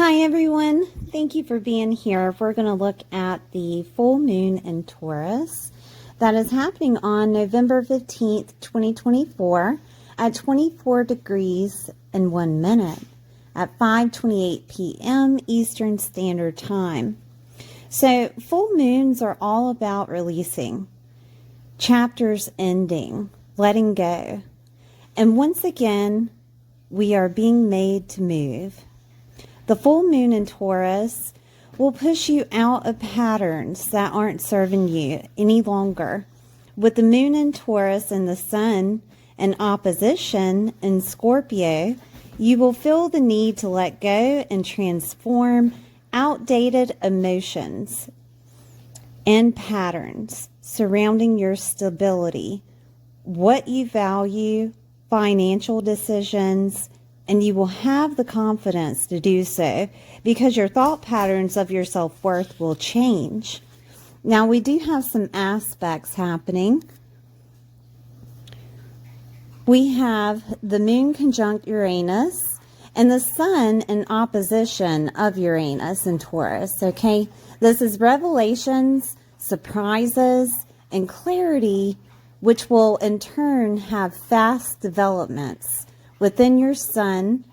Hi everyone, thank you for being here. We're going to look at the full moon in Taurus that is happening on November 15th, 2024 at 24 degrees and 1 minute at 5:28 p.m. Eastern Standard Time. So full moons are all about releasing, chapters ending, letting go. And once again, we are being made to move. The full moon in Taurus will push you out of patterns that aren't serving you any longer. With the moon in Taurus and the sun in opposition in Scorpio, you will feel the need to let go and transform outdated emotions and patterns surrounding your stability, what you value, financial decisions, and you will have the confidence to do so because your thought patterns of your self-worth will change. Now, we do have some aspects happening. We have the moon conjunct Uranus and the sun in opposition of Uranus in Taurus, okay? This is revelations, surprises, and clarity, which will in turn have fast developments within your sun,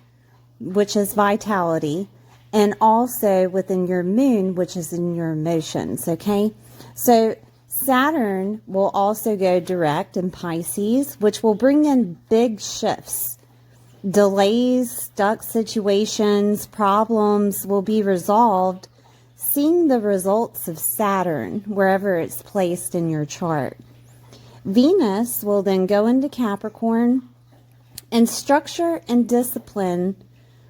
which is vitality, and also within your moon, which is in your emotions, okay? So Saturn will also go direct in Pisces, which will bring in big shifts. Delays, stuck situations, problems will be resolved, seeing the results of Saturn wherever it's placed in your chart. Venus will then go into Capricorn, and structure and discipline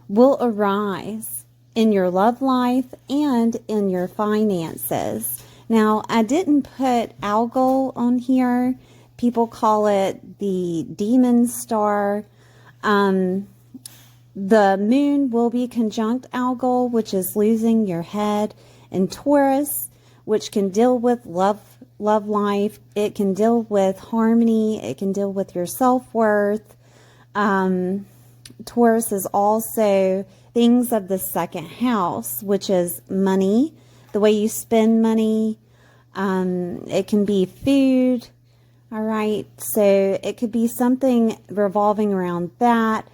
will arise in your love life and in your finances. Now, I didn't put Algol on here. People call it the demon star. The moon will be conjunct Algol, which is losing your head, and Taurus, which can deal with love life. It can deal with harmony. It can deal with your self-worth. Taurus is also things of the second house, which is money, the way you spend money. It can be food. All right. So it could be something revolving around that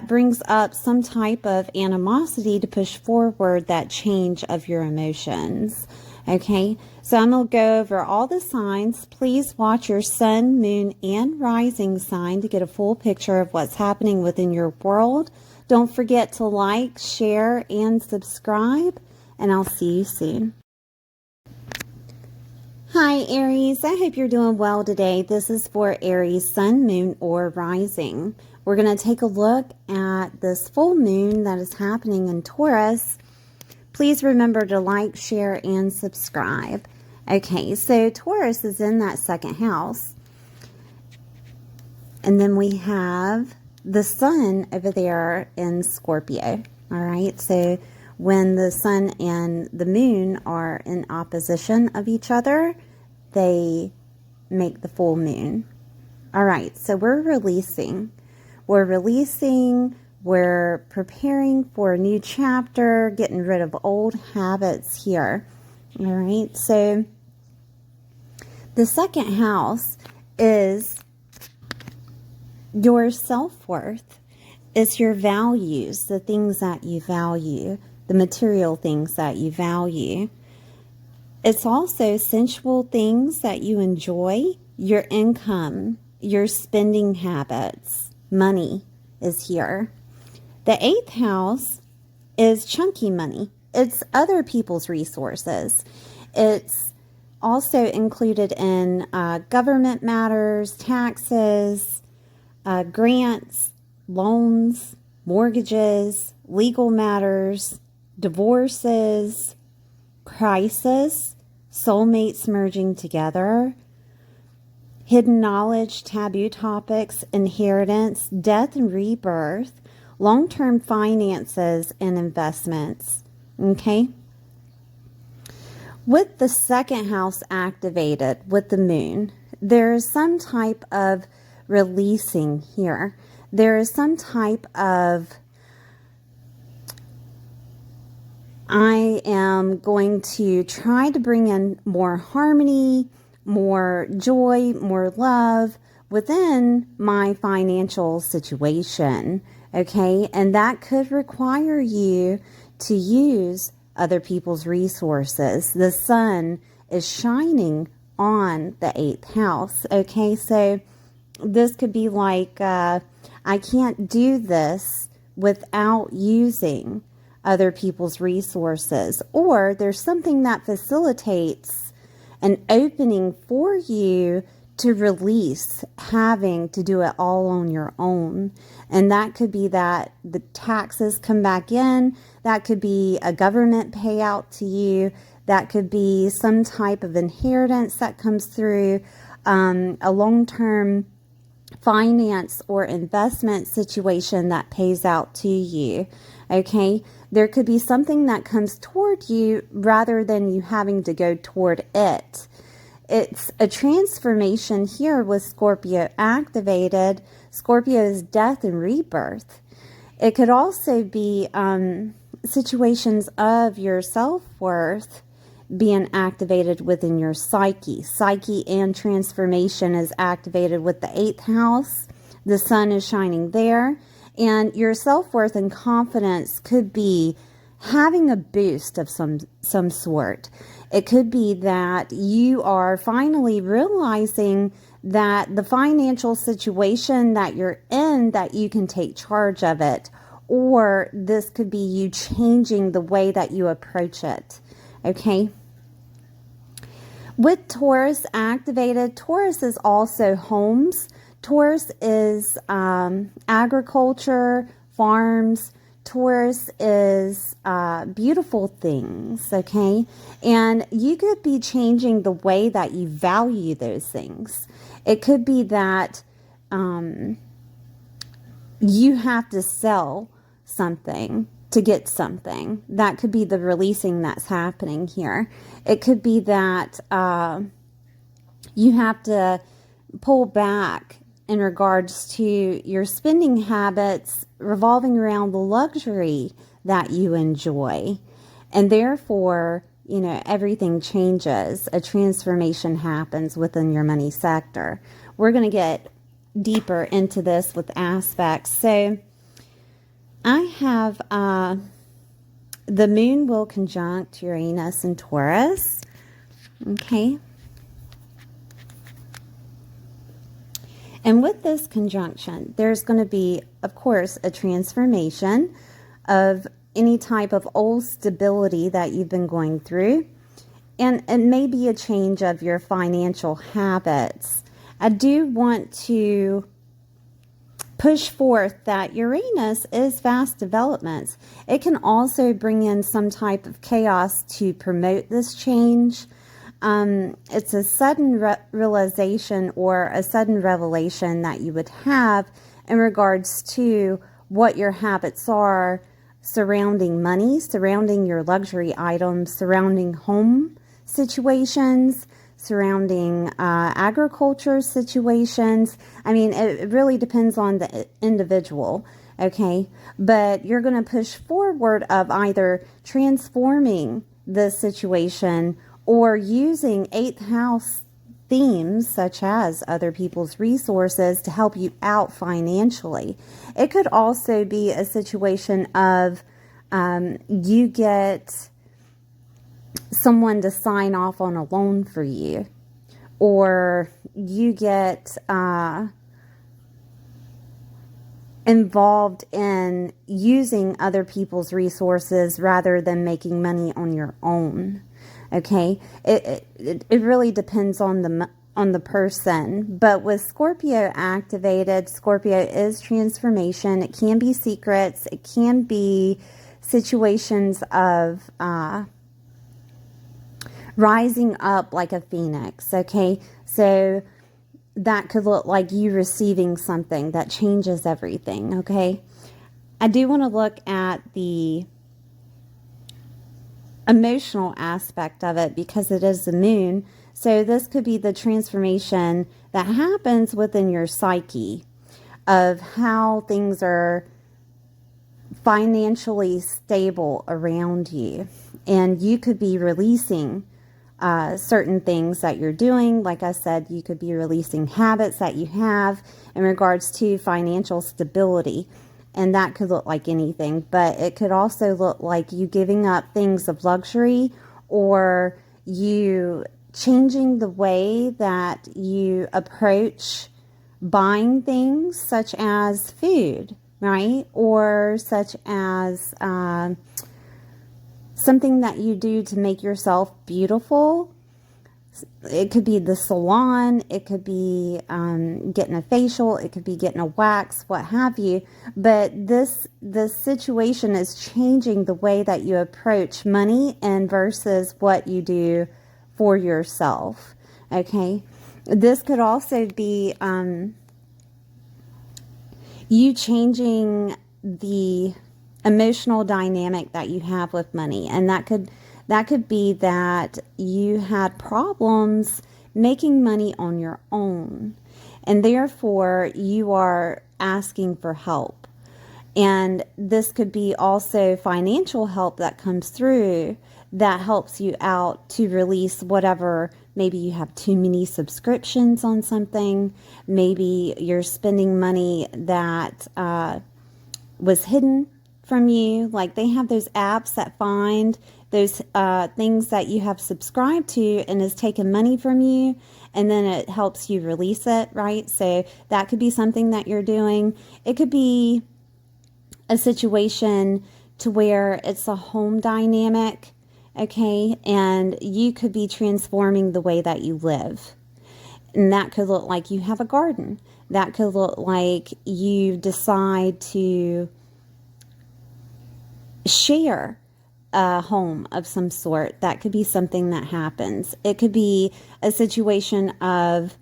brings up some type of animosity to push forward that change of your emotions. Okay, so I'm going to go over all the signs. Please watch your sun, moon, and rising sign to get a full picture of what's happening within your world. Don't forget to like, share, and subscribe, and I'll see you soon. Hi, Aries. I hope you're doing well today. This is for Aries, sun, moon, or rising. We're going to take a look at this full moon that is happening in Taurus. Please remember to like, share, and subscribe. Okay, so Taurus is in that second house. And then we have the sun over there in Scorpio. All right, so when the sun and the moon are in opposition of each other, they make the full moon. All right, so we're releasing. We're preparing for a new chapter, getting rid of old habits here. All right, so the second house is your self-worth. It's your values, the things that you value, the material things that you value. It's also sensual things that you enjoy, your income, your spending habits, money is here. The 8th house is chunky money. It's other people's resources. It's also included in government matters, taxes, grants, loans, mortgages, legal matters, divorces, crisis, soulmates merging together, hidden knowledge, taboo topics, inheritance, death and rebirth, long-term finances, and investments. Okay? With the second house activated with the moon, there is some type of releasing here. There is some type of I am going to try to bring in more harmony, more joy, more love within my financial situation. Okay, and that could require you to use other people's resources. The sun is shining on the 8th house. Okay, so this could be like, I can't do this without using other people's resources. Or there's something that facilitates an opening for you to release having to do it all on your own. And that could be that the taxes come back in. That could be a government payout to you. That could be some type of inheritance that comes through, a long-term finance or investment situation that pays out to you. Okay, there could be something that comes toward you rather than you having to go toward it. It's a transformation here with Scorpio activated. Scorpio is death and rebirth. It could also be situations of your self-worth being activated within your psyche. Psyche and transformation is activated with the 8th house. The sun is shining there. And your self-worth and confidence could be having a boost of some sort. It could be that you are finally realizing that the financial situation that you're in, that you can take charge of it. Or this could be you changing the way that you approach it. Okay? With Taurus activated, Taurus is also homes. Taurus is agriculture, farms. Taurus is beautiful things, okay? And you could be changing the way that you value those things. It could be that you have to sell something to get something. That could be the releasing that's happening here. It could be that you have to pull back in regards to your spending habits revolving around the luxury that you enjoy. And therefore, you know, everything changes. A transformation happens within your money sector. We're going to get deeper into this with aspects. So I have the moon will conjunct Uranus and Taurus. Okay. And with this conjunction, there's going to be, of course, a transformation of any type of old stability that you've been going through. And it may be a change of your financial habits. I do want to push forth that Uranus is fast developments. It can also bring in some type of chaos to promote this change. It's a sudden realization or a sudden revelation that you would have in regards to what your habits are surrounding money, surrounding your luxury items, surrounding home situations, surrounding agriculture situations. I mean, it really depends on the individual, okay? But you're going to push forward of either transforming the situation or using 8th house themes such as other people's resources to help you out financially. It could also be a situation of you get someone to sign off on a loan for you, or you get involved in using other people's resources rather than making money on your own. Okay, it really depends on the person. But with Scorpio activated, Scorpio is transformation. It can be secrets. It can be situations of rising up like a phoenix. Okay, so that could look like you receiving something that changes everything. Okay, I do want to look at the emotional aspect of it because it is the moon. So this could be the transformation that happens within your psyche of how things are financially stable around you. And you could be releasing certain things that you're doing. Like I said, you could be releasing habits that you have in regards to financial stability. And that could look like anything, but it could also look like you giving up things of luxury, or you changing the way that you approach buying things, such as food, right? Or such as something that you do to make yourself beautiful. It could be the salon, it could be getting a facial, it could be getting a wax, what have you. But this situation is changing the way that you approach money and versus what you do for yourself. Okay, this could also be you changing the emotional dynamic that you have with money, and that could be that you had problems making money on your own, and therefore you are asking for help. And this could be also financial help that comes through that helps you out to release whatever. Maybe you have too many subscriptions on something. Maybe you're spending money that was hidden from you. Like they have those apps that find those things that you have subscribed to and is taking money from you, and then it helps you release it, right? So that could be something that you're doing. It could be a situation to where it's a home dynamic, okay? And you could be transforming the way that you live. And that could look like you have a garden. That could look like you decide to share a home of some sort. That could be something that happens. It could be a situation of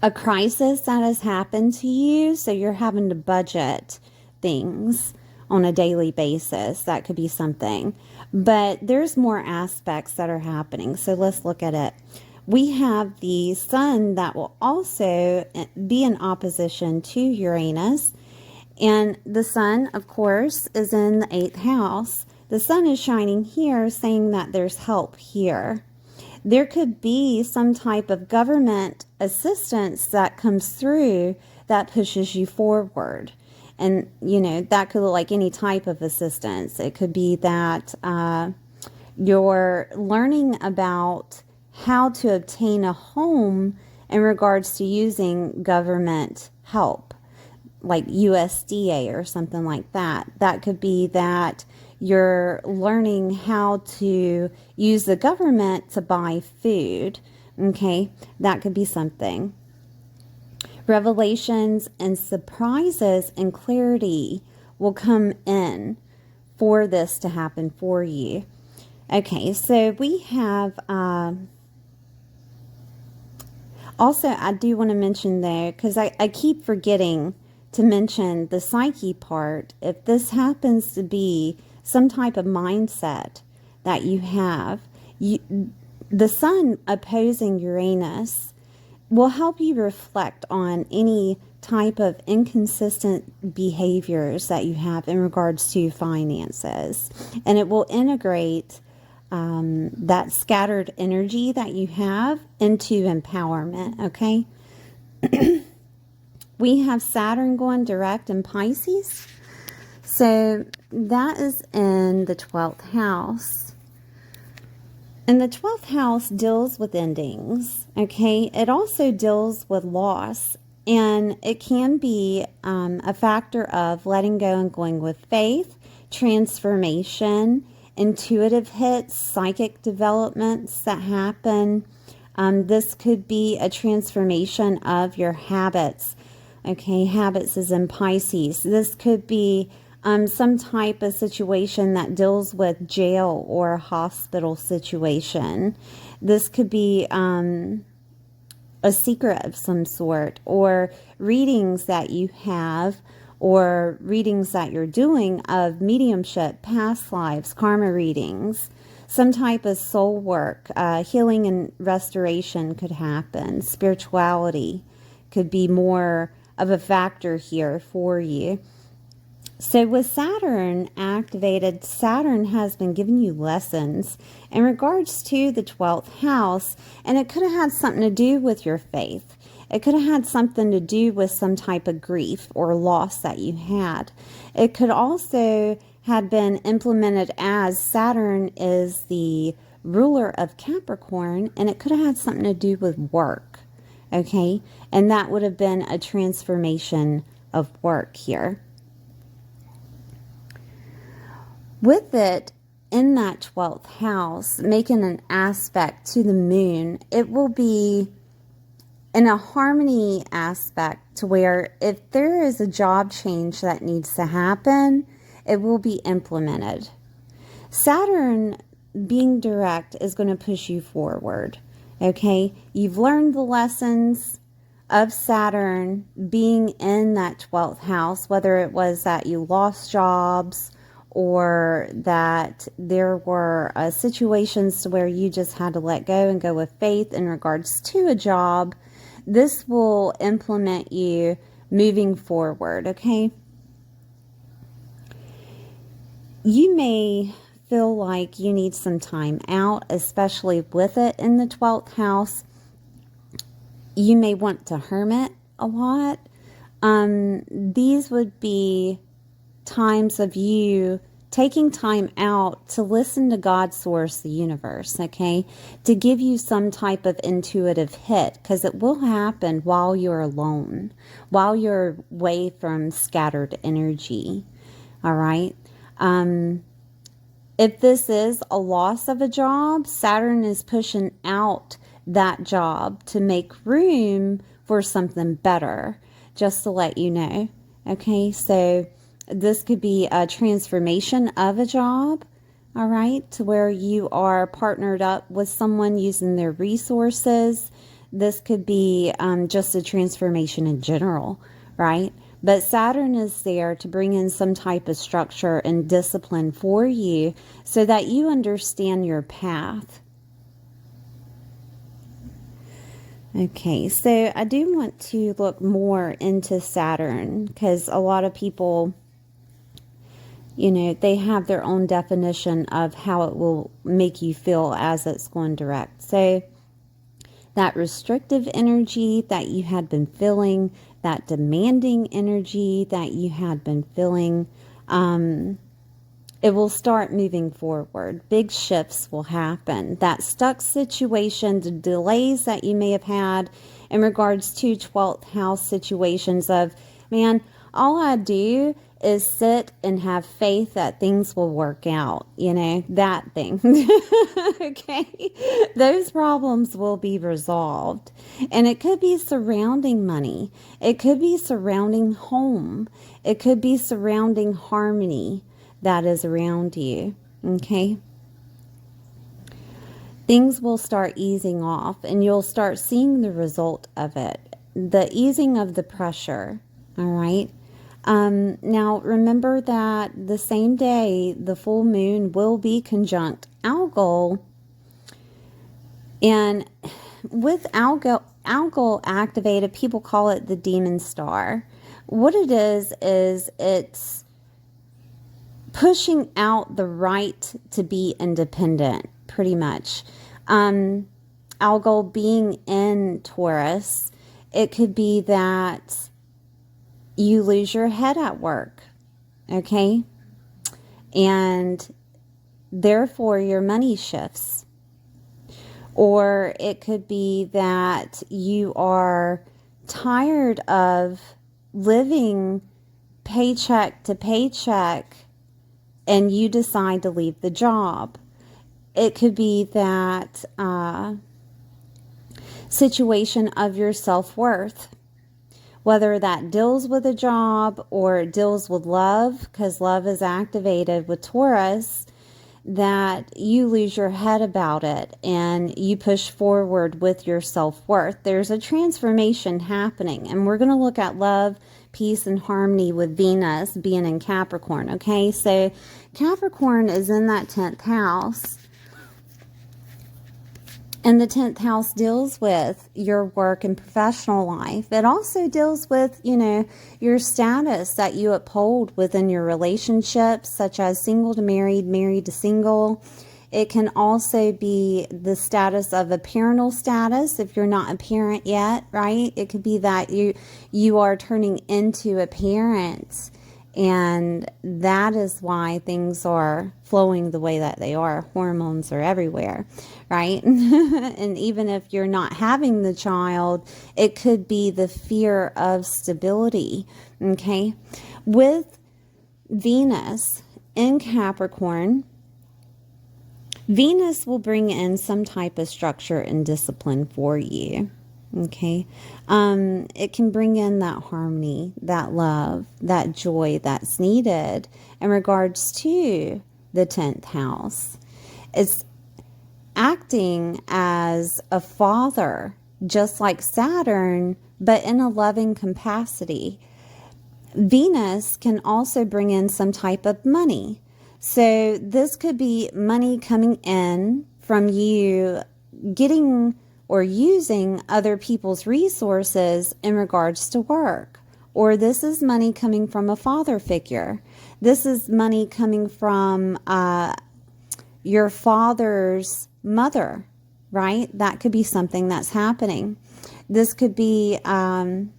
a crisis that has happened to you, so you're having to budget things on a daily basis. That could be something. But there's more aspects that are happening, so let's look at it. We have the sun that will also be in opposition to Uranus. And the sun, of course, is in the 8th house. The sun is shining here, saying that there's help here. There could be some type of government assistance that comes through that pushes you forward. And, you know, that could look like any type of assistance. It could be that you're learning about how to obtain a home in regards to using government help, like USDA or something like that. That could be that you're learning how to use the government to buy food. Okay, that could be something. Revelations and surprises and clarity will come in for this to happen for you. Okay, so we have also, I do want to mention there, because I keep forgetting to mention the psyche part. If this happens to be some type of mindset that you have, the sun opposing Uranus will help you reflect on any type of inconsistent behaviors that you have in regards to finances. And it will integrate that scattered energy that you have into empowerment, okay? We have Saturn going direct in Pisces. So that is in the 12th house. And the 12th house deals with endings, okay? It also deals with loss. And it can be a factor of letting go and going with faith, transformation, intuitive hits, psychic developments that happen. This could be a transformation of your habits. Okay, habits is in Pisces. This could be some type of situation that deals with jail or a hospital situation. This could be a secret of some sort, or readings that you have, or readings that you're doing of mediumship, past lives, karma readings. Some type of soul work, healing and restoration could happen. Spirituality could be more of a factor here for you. So with Saturn activated, Saturn has been giving you lessons in regards to the 12th house, and it could have had something to do with your faith. It could have had something to do with some type of grief or loss that you had. It could also have been implemented as Saturn is the ruler of Capricorn, and it could have had something to do with work, okay? And that would have been a transformation of work here. With it in that 12th house, making an aspect to the moon, it will be in a harmony aspect to where if there is a job change that needs to happen, it will be implemented. Saturn being direct is going to push you forward, okay? You've learned the lessons of Saturn being in that 12th house, whether it was that you lost jobs or that there were situations where you just had to let go and go with faith in regards to a job. This will implement you moving forward, okay? You may feel like you need some time out, especially with it in the 12th house. You may want to hermit a lot. These would be times of you taking time out to listen to God, source, the universe, okay? To give you some type of intuitive hit, because it will happen while you're alone, while you're away from scattered energy, all right? If this is a loss of a job, Saturn is pushing out that job to make room for something better, just to let you know, okay? So this could be a transformation of a job, all right, to where you are partnered up with someone using their resources. This could be just a transformation in general, right? But Saturn is there to bring in some type of structure and discipline for you so that you understand your path. Okay, so I do want to look more into Saturn because a lot of people, you know, they have their own definition of how it will make you feel as it's going direct. So that restrictive energy that you had been feeling, that demanding energy that you had been feeling, it will start moving forward. Big shifts will happen. That stuck situation, the delays that you may have had in regards to 12th house situations of, man, all I do is sit and have faith that things will work out, you know, that thing. Okay? Those problems will be resolved. And it could be surrounding money. It could be surrounding home. It could be surrounding harmony that is around you. Okay? Things will start easing off and you'll start seeing the result of it. The easing of the pressure. All right? Now, remember that the same day, the full moon will be conjunct Algol. And with Algol activated, people call it the demon star. What it is it's pushing out the right to be independent, pretty much. Algol being in Taurus, it could be that you lose your head at work, okay? And therefore your money shifts. Or it could be that you are tired of living paycheck to paycheck and you decide to leave the job. It could be that situation of your self-worth. Whether that deals with a job or deals with love, because love is activated with Taurus, that you lose your head about it and you push forward with your self-worth. There's a transformation happening, and we're going to look at love, peace, and harmony with Venus being in Capricorn, okay? So Capricorn is in that 10th house. And the 10th house deals with your work and professional life. It also deals with, your status that you uphold within your relationships, such as single to married, married to single. It can also be the status of a parental status if you're not a parent yet, right? It could be that you are turning into a parent. And that is why things are flowing the way that they are. Hormones are everywhere, right? And even if you're not having the child, it could be the fear of stability, okay? With Venus in Capricorn, Venus will bring in some type of structure and discipline for you. Okay. It can bring in that harmony, that love, that joy that's needed in regards to the 10th house. It's acting as a father, just like Saturn, but in a loving capacity. Venus can also bring in some type of money. So this could be money coming in from you getting or using other people's resources in regards to work. Or this is money coming from a father figure. This is money coming from your father's mother, right? That could be something that's happening. This could be money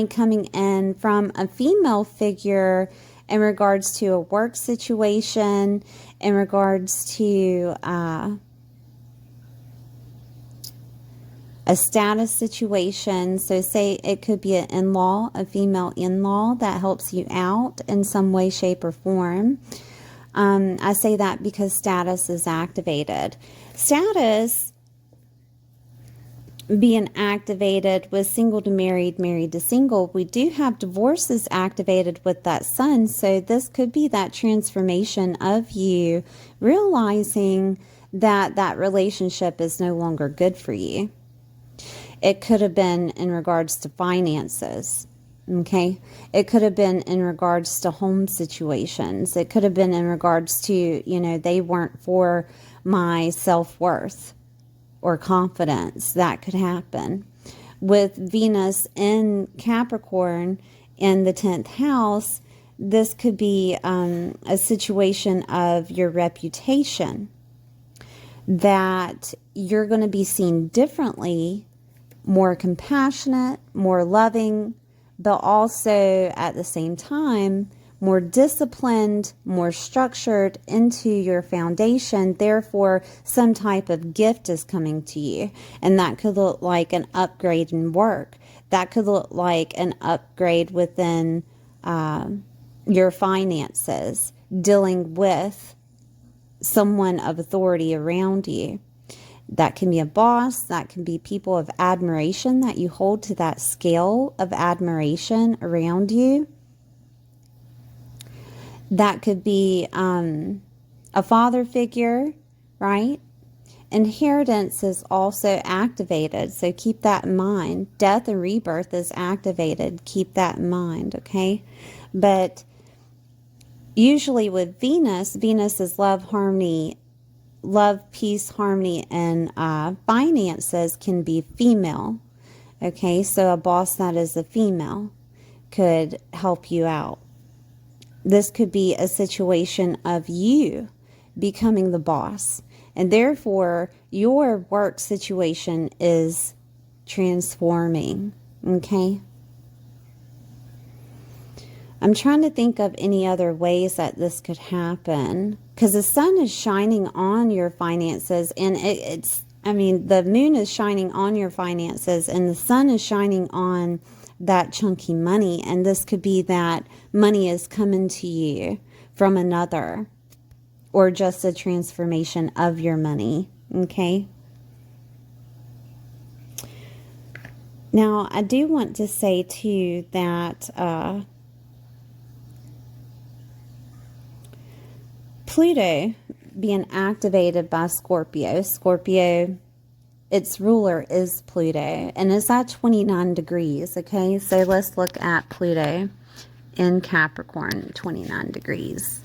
coming in from a female figure in regards to a work situation, in regards to a status situation. So say it could be an in-law, a female in-law that helps you out in some way, shape, or form. I say that because status is activated. Status being activated with single to married, married to single. We do have divorces activated with that sun. So this could be that transformation of you realizing that that relationship is no longer good for you. It could have been in regards to finances. Okay. It could have been in regards to home situations. It could have been in regards to, they weren't for my self-worth or confidence. That could happen. With Venus in Capricorn in the 10th house, this could be a situation of your reputation, that you're going to be seen differently, more compassionate, more loving, but also at the same time, more disciplined, more structured into your foundation. Therefore, some type of gift is coming to you. And that could look like an upgrade in work. That could look like an upgrade within your finances, dealing with someone of authority around you. That can be a boss. That can be people of admiration that you hold to that scale of admiration around you. That could be a father figure, right? Inheritance is also activated, so keep that in mind. Death and rebirth is activated. Keep that in mind, okay? But usually with Venus, Venus is love, harmony, love, peace, harmony, and finances can be female, okay? So a boss that is a female could help you out. This could be a situation of you becoming the boss, and therefore your work situation is transforming, okay? I'm trying to think of any other ways that this could happen, because the sun is shining on your finances, and the moon is shining on your finances, and the sun is shining on that chunky money. And this could be that money is coming to you from another, or just a transformation of your money, okay? Now, I do want to say too that Pluto being activated by Scorpio, its ruler is Pluto, and it's at 29 degrees, okay? So let's look at Pluto in Capricorn, 29 degrees.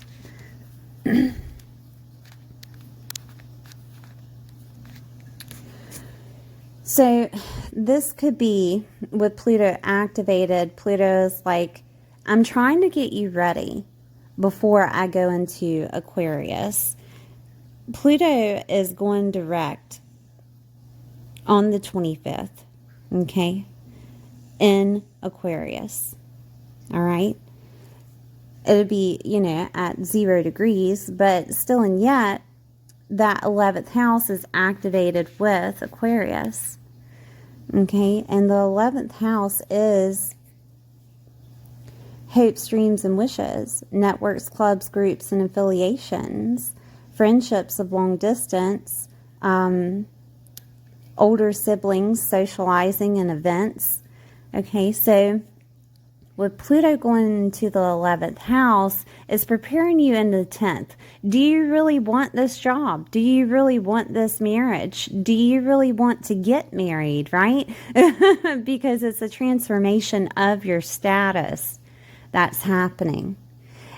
So this could be with Pluto activated. Pluto is like, I'm trying to get you ready before I go into Aquarius. Pluto is going direct on the 25th, okay, in Aquarius, all right? It'll be, at 0 degrees, but still and yet, that 11th house is activated with Aquarius, okay? And the 11th house is hopes, dreams, and wishes, networks, clubs, groups, and affiliations, friendships of long distance, older siblings, socializing, and events. Okay, so with Pluto going into the 11th house, it's preparing you into the 10th. Do you really want this job? Do you really want this marriage? Do you really want to get married, right? Because it's a transformation of your status that's happening.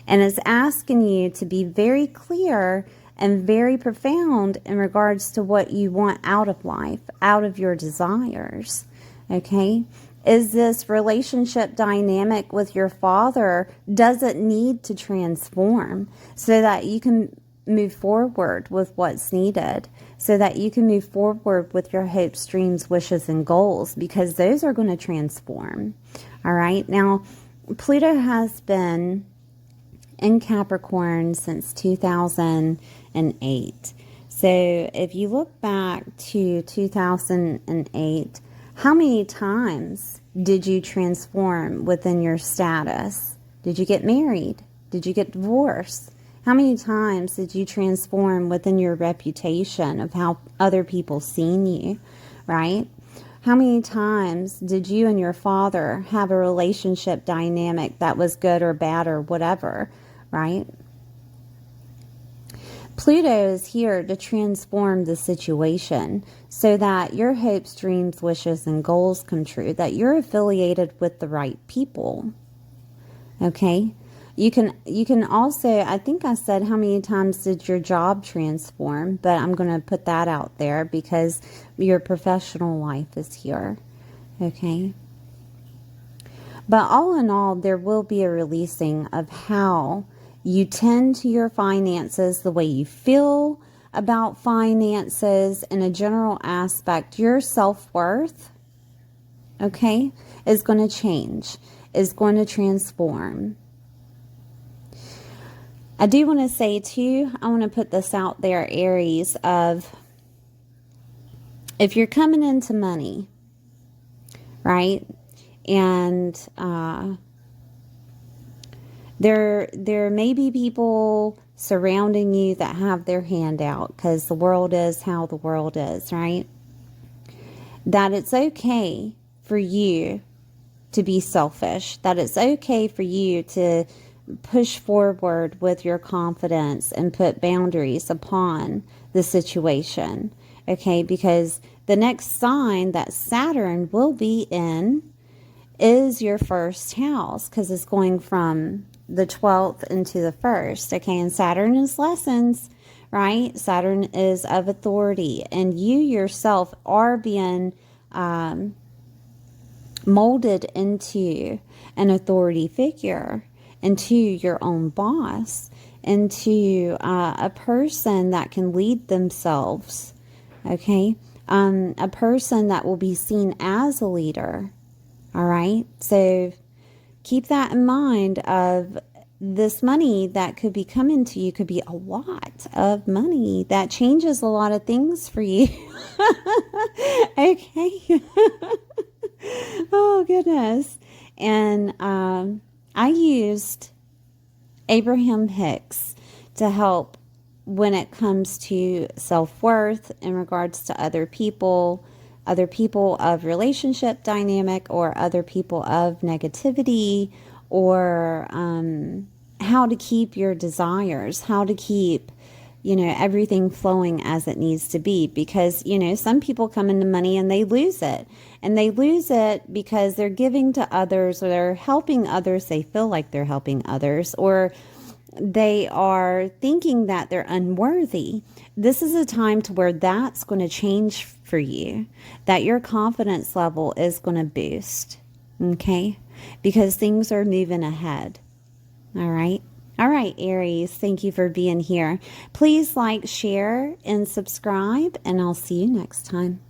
And it's asking you to be very clear and very profound in regards to what you want out of life, out of your desires, okay? Is this relationship dynamic with your father, does it need to transform so that you can move forward with what's needed, so that you can move forward with your hopes, dreams, wishes, and goals, because those are going to transform, all right? Now, Pluto has been in Capricorn since 2008. So if you look back to 2008, how many times did you transform within your status? Did you get married? Did you get divorced? How many times did you transform within your reputation of how other people seen you, right? How many times did you and your father have a relationship dynamic that was good or bad or whatever, right? Pluto is here to transform the situation so that your hopes, dreams, wishes, and goals come true, that you're affiliated with the right people, okay? You can also, I think I said how many times did your job transform, but I'm going to put that out there because your professional life is here, okay? But all in all, there will be a releasing of how you tend to your finances, the way you feel about finances in a general aspect. Your self-worth, okay, is going to change, is going to transform. I do want to say too, I want to put this out there, Aries, of if you're coming into money, right, and there may be people surrounding you that have their hand out because the world is how the world is, right? That it's okay for you to be selfish, that it's okay for you to push forward with your confidence and put boundaries upon the situation, okay? Because the next sign that Saturn will be in is your first house, because it's going from the 12th into the 1st, okay? And Saturn is lessons, right? Saturn is of authority, and you yourself are being molded into an authority figure, into your own boss, into a person that can lead themselves, okay? A person that will be seen as a leader, all right? So keep that in mind of this money that could be coming to you. Could be a lot of money that changes a lot of things for you. Okay. Oh, goodness. And I used Abraham Hicks to help when it comes to self-worth in regards to other people of relationship dynamic, or other people of negativity, or how to keep your desires, how to keep, everything flowing as it needs to be. Because, some people come into money and they lose it. And they lose it because they're giving to others, or they're helping others. They feel like they're helping others, or they are thinking that they're unworthy. this is a time to where that's going to change for you, that your confidence level is going to boost, okay? Because things are moving ahead, all right? All right, Aries, thank you for being here. Please like, share, and subscribe, and I'll see you next time.